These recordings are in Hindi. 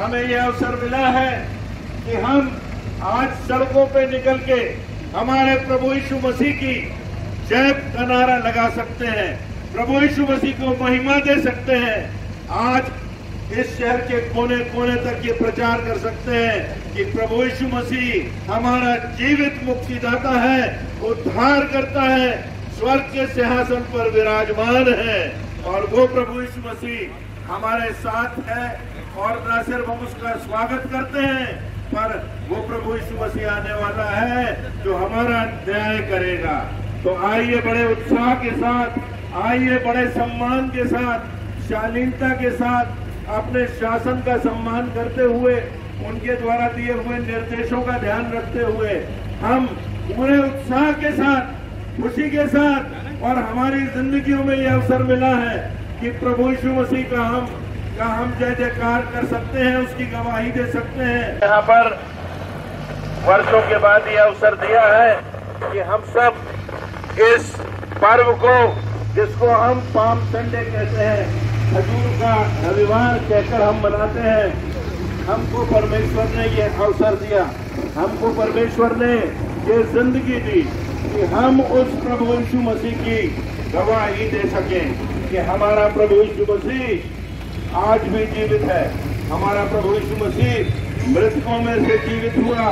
हमें यह अवसर मिला है कि हम आज सड़कों पे निकल के हमारे प्रभु यीशु मसीह की जय का नारा लगा सकते हैं, प्रभु यीशु मसीह को महिमा दे सकते हैं। आज इस शहर के कोने कोने तक ये प्रचार कर सकते हैं कि प्रभु यीशु मसीह हमारा जीवित मुक्तिदाता है, उद्धार करता है, स्वर्ग के सिंहासन पर विराजमान है। और वो प्रभु यीशु मसीह हमारे साथ है और न सिर्फ हम उसका स्वागत करते हैं, पर वो प्रभु यीशु मसीह आने वाला है जो हमारा न्याय करेगा। तो आइए बड़े उत्साह के साथ, आइए बड़े सम्मान के साथ, शालीनता के साथ, अपने शासन का सम्मान करते हुए, उनके द्वारा दिए हुए निर्देशों का ध्यान रखते हुए हम पूरे उत्साह के साथ, खुशी के साथ, और हमारी जिंदगियों में यह अवसर मिला है कि प्रभु यीशु मसीह का हम जय जयकार कर सकते हैं, उसकी गवाही दे सकते हैं। यहाँ पर वर्षों के बाद यह अवसर दिया है कि हम सब इस पर्व को, जिसको हम पाम संडे कहते हैं, खजूर का रविवार कहकर हम मनाते हैं, हमको परमेश्वर ने ये अवसर दिया, हमको परमेश्वर ने ये जिंदगी दी कि हम उस प्रभु यीशु मसीह की गवाही दे सकें कि हमारा प्रभु यीशु मसीह आज भी जीवित है, हमारा प्रभु यीशु मसीह मृतकों में से जीवित हुआ।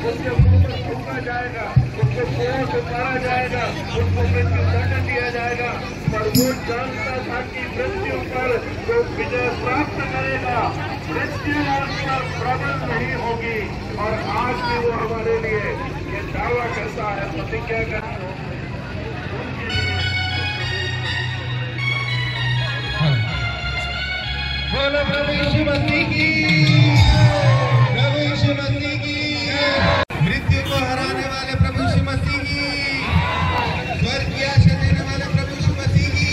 उसके ऊपर फूंका जाएगा, उसके पैरों से मारा जाएगा, उसको मृत्यु दंड दिया जाएगा, पर वो जानता था कि मृत्यु पर वो विजय प्राप्त करेगा, मृत्यु पर प्रबल नहीं होगी। और आज भी वो हमारे लिए ये दावा करता है, प्रतिज्ञा करता है। बोलो प्रभु यीशु मसीह की, प्रभु यीशु मसीह की, मृत्यु को हराने वाले प्रभु यीशु मसीह की, स्वर्ग की आशा देने वाले प्रभु यीशु मसीह की।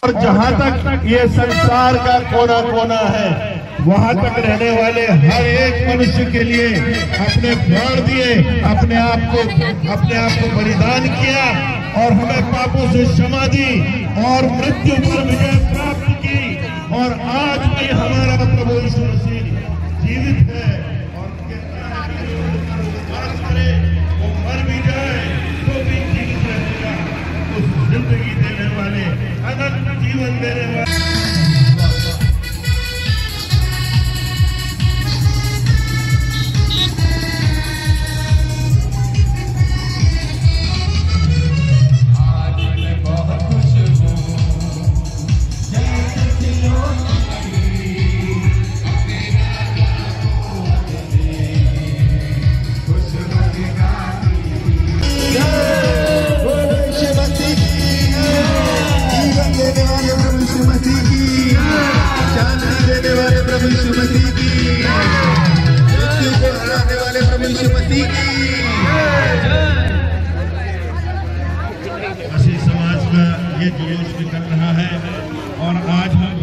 और जहाँ तक ये संसार का कोना कोना है, वहाँ तक रहने वाले हर एक मनुष्य के लिए अपने प्राण दिए, अपने आप को बलिदान किया और हमें पापों से क्षमा दी और मृत्यु पर विजय प्राप्त की। और आज भी हमारा प्रभु यीशु मसीह जीवित है और कहता है कि जो विश्वास करे वो मर भी जाए तो भी जीवित रहेगा। उस जिंदगी देने वाले, अनंत जीवन देने वाले मसीह समाज का ये जुलूस निकल रहा है और आज हम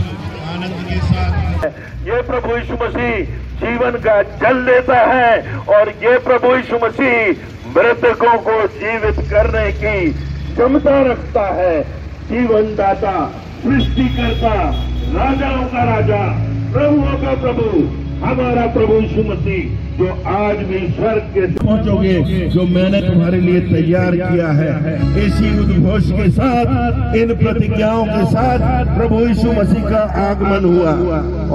आनंद के साथ ये प्रभु यीशु मसीह जीवन का जल देता है और ये प्रभु यीशु मसीह मृतकों को जीवित करने की क्षमता रखता है। जीवन दाता, सृष्टिकर्ता, राजाओं का राजा, प्रभुओं का प्रभु, हमारा प्रभु यीशु मसीह जो आज भी स्वर्ग के पहुंचोगे, जो मैंने तुम्हारे लिए तैयार किया है। इसी उद्घोष के साथ, इन प्रतिज्ञाओं के साथ प्रभु यीशु मसीह का आगमन हुआ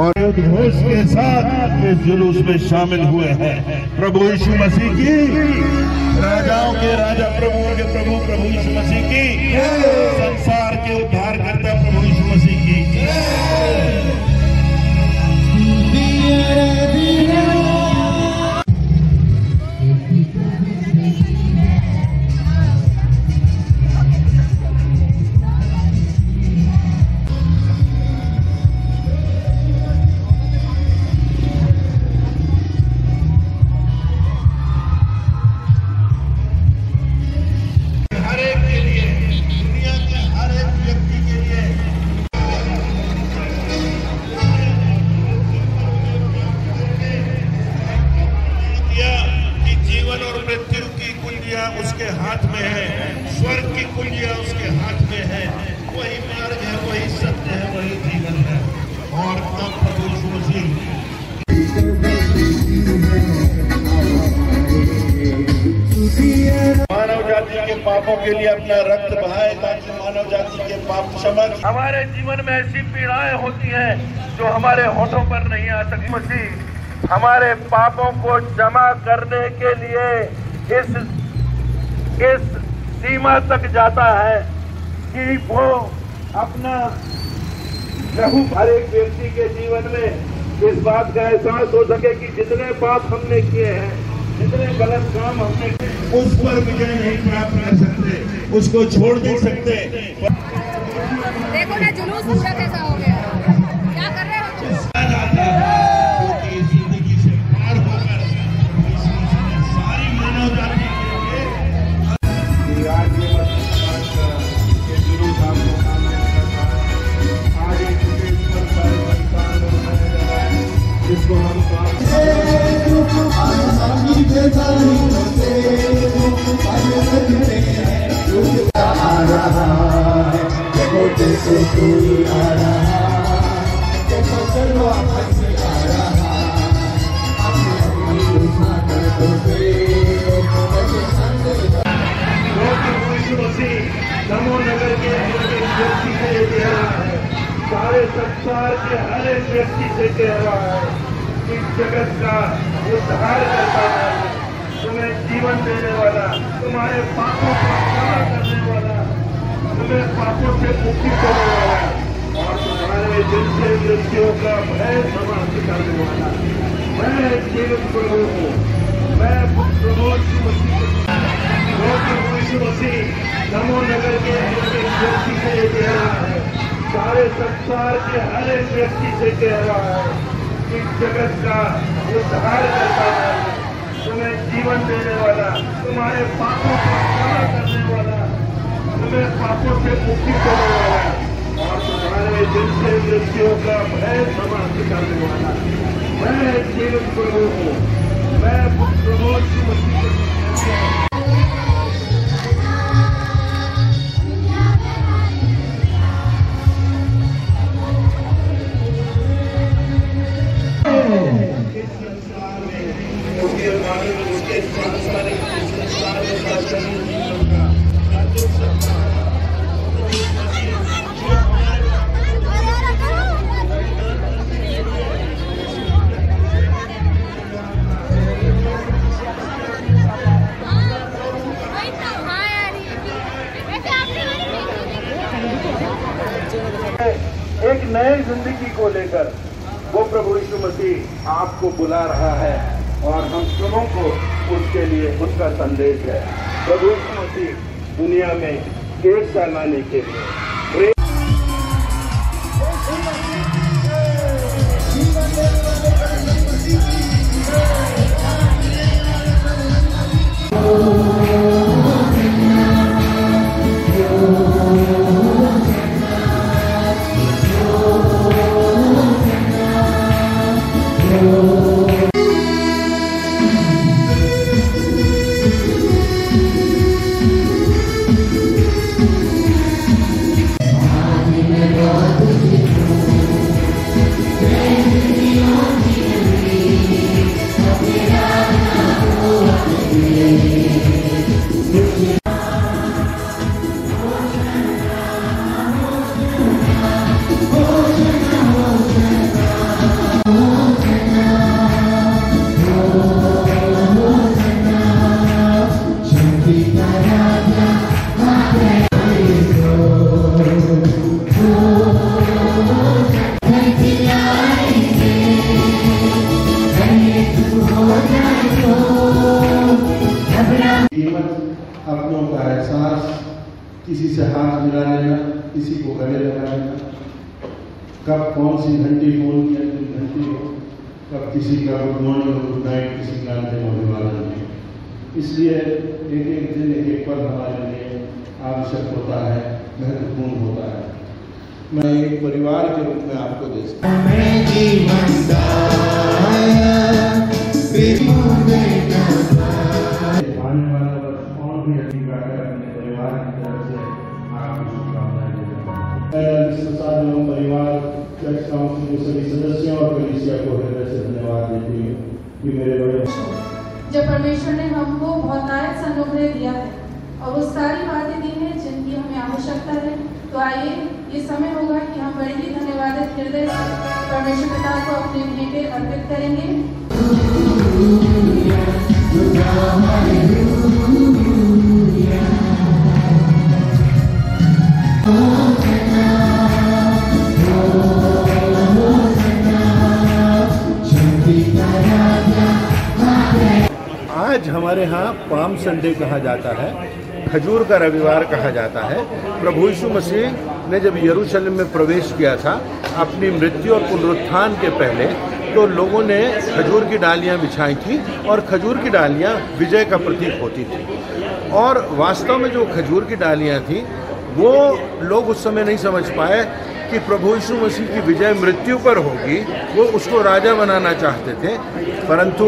और उद्घोष के साथ इस जुलूस में शामिल हुए हैं प्रभु यीशु मसीह की, राजाओं के राजा, प्रभुओं के प्रभु, प्रभु यीशु मसीह की, संसार के उद्धार करता प्रभु यीशु मसीह की। मृत्यु की कुंजियां उसके हाथ में है, स्वर्ग की कुंजियां उसके हाथ में है। वही मार्ग है, वही सत्य है, वही जीवन है। और तब प्रभु यीशु मसीह मानव जाति के पापों के लिए अपना रक्त बहाए ताकि मानव जाति के पाप क्षमा। हमारे जीवन में ऐसी पीड़ाएं होती हैं जो हमारे होठों पर नहीं आ सकती। मसीह हमारे पापों को जमा करने के लिए इस सीमा तक जाता है कि वो अपना लहू हर एक व्यक्ति के जीवन में इस बात का एहसास हो सके कि जितने पाप हमने किए हैं, जितने गलत काम हमने उस पर विजय नहीं प्राप्त कर सकते, उसको छोड़ नहीं सकते। देखो ना जुलूस पूरा कैसा हो गया, क्या कर रहे हो? जिंदगी से पार होकर सारी मानव जाति के लिए आज ये जुलूस आपको आज एक जिसको हम नमो नगर के व्यक्ति से कह रहा है, सारे संसार के हर एक व्यक्ति से कह रहा है कि जगत का उद्धार करता है, तुम्हें जीवन देने वाला, तुम्हारे पापों को क्षमा करने वाला, तुम्हें पापों से मुक्ति करने वाला और तुम्हारे दिल से मृत्यु का भय समाप्त करने वाला। मैं जीवन प्रभु हूँ, मैं प्रभु यीशु मसीह नमो नगर के व्यक्ति से कह रहा है, सारे संसार के हर एक व्यक्ति से कह रहा है कि जगत का उद्धार करता है, तुम्हें जीवन देने वाला, तुम्हारे पापों को क्षमा करने वाला, तुम्हें पापों से मुक्ति करने वाला और तुम्हारे दिल से मृत्यु का भय समाप्त करने वाला। मैं जीवन प्रभु हूँ, मैं प्रभु यीशु मसीह। एक नई जिंदगी को लेकर वो प्रभु यीशु मसीह आपको बुला रहा है और हम सबों को उसके लिए उसका संदेश है। प्रभु यीशु मसीह दुनिया में एक साल लाने के लिए अपनों का एहसास, किसी से हाथ मिला लेना, किसी को गले लगा लेना, कब कौन सी घंटी फोन की अंतिम घंटी हो, कब किसी का गुड मॉर्निंग गुड नाइट, किसी का अंतिम अभिवादन हो। इसलिए एक एक दिन एक एक पल हमारे लिए आवश्यक होता है, महत्वपूर्ण होता है। मैं एक परिवार के रूप में आपको दे सकता हूँ। भी अधिकार अपने परिवार की तरफ से आपको शुभकामनाएं देता हूं। परिवार चर्च काउंसिल के सभी सदस्यों और कलीसिया को हृदय से धन्यवाद देती हूँ कि मेरे बड़े जब परमेश्वर ने हमको बहुतायत से अनुग्रह दिया है और वो सारी बातें दी हैं जिनकी हमें आवश्यकता है, तो आइए ये समय होगा कि हम बड़ी ही धन्यवादित हृदय से परमेश्वर पिता को अपने भेंटें अर्पित करेंगे। आज हमारे यहाँ पाम संडे कहा जाता है, खजूर का रविवार कहा जाता है। प्रभु यीशु मसीह ने जब यरूशलेम में प्रवेश किया था अपनी मृत्यु और पुनरुत्थान के पहले, तो लोगों ने खजूर की डालियां बिछाई थी और खजूर की डालियां विजय का प्रतीक होती थी। और वास्तव में जो खजूर की डालियां थी वो लोग उस समय नहीं समझ पाए कि प्रभु यीशु मसीह की विजय मृत्यु पर होगी, वो उसको राजा बनाना चाहते थे। परंतु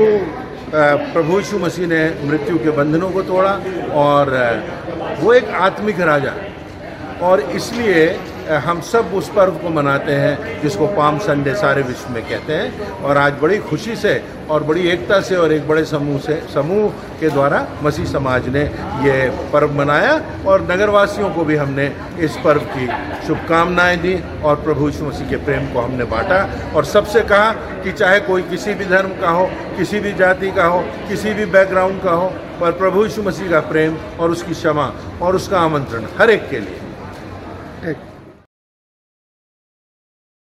प्रभु यीशु मसीह ने मृत्यु के बंधनों को तोड़ा और वो एक आत्मिक राजा, और इसलिए हम सब उस पर्व को मनाते हैं जिसको पाम संडे सारे विश्व में कहते हैं। और आज बड़ी खुशी से और बड़ी एकता से और एक बड़े समूह के द्वारा मसीह समाज ने ये पर्व मनाया और नगरवासियों को भी हमने इस पर्व की शुभकामनाएं दी और प्रभु यीशु मसीह के प्रेम को हमने बांटा और सबसे कहा कि चाहे कोई किसी भी धर्म का हो, किसी भी जाति का हो, किसी भी बैकग्राउंड का हो, पर प्रभु यीशु मसीह का प्रेम और उसकी क्षमा और उसका आमंत्रण हर एक के लिए।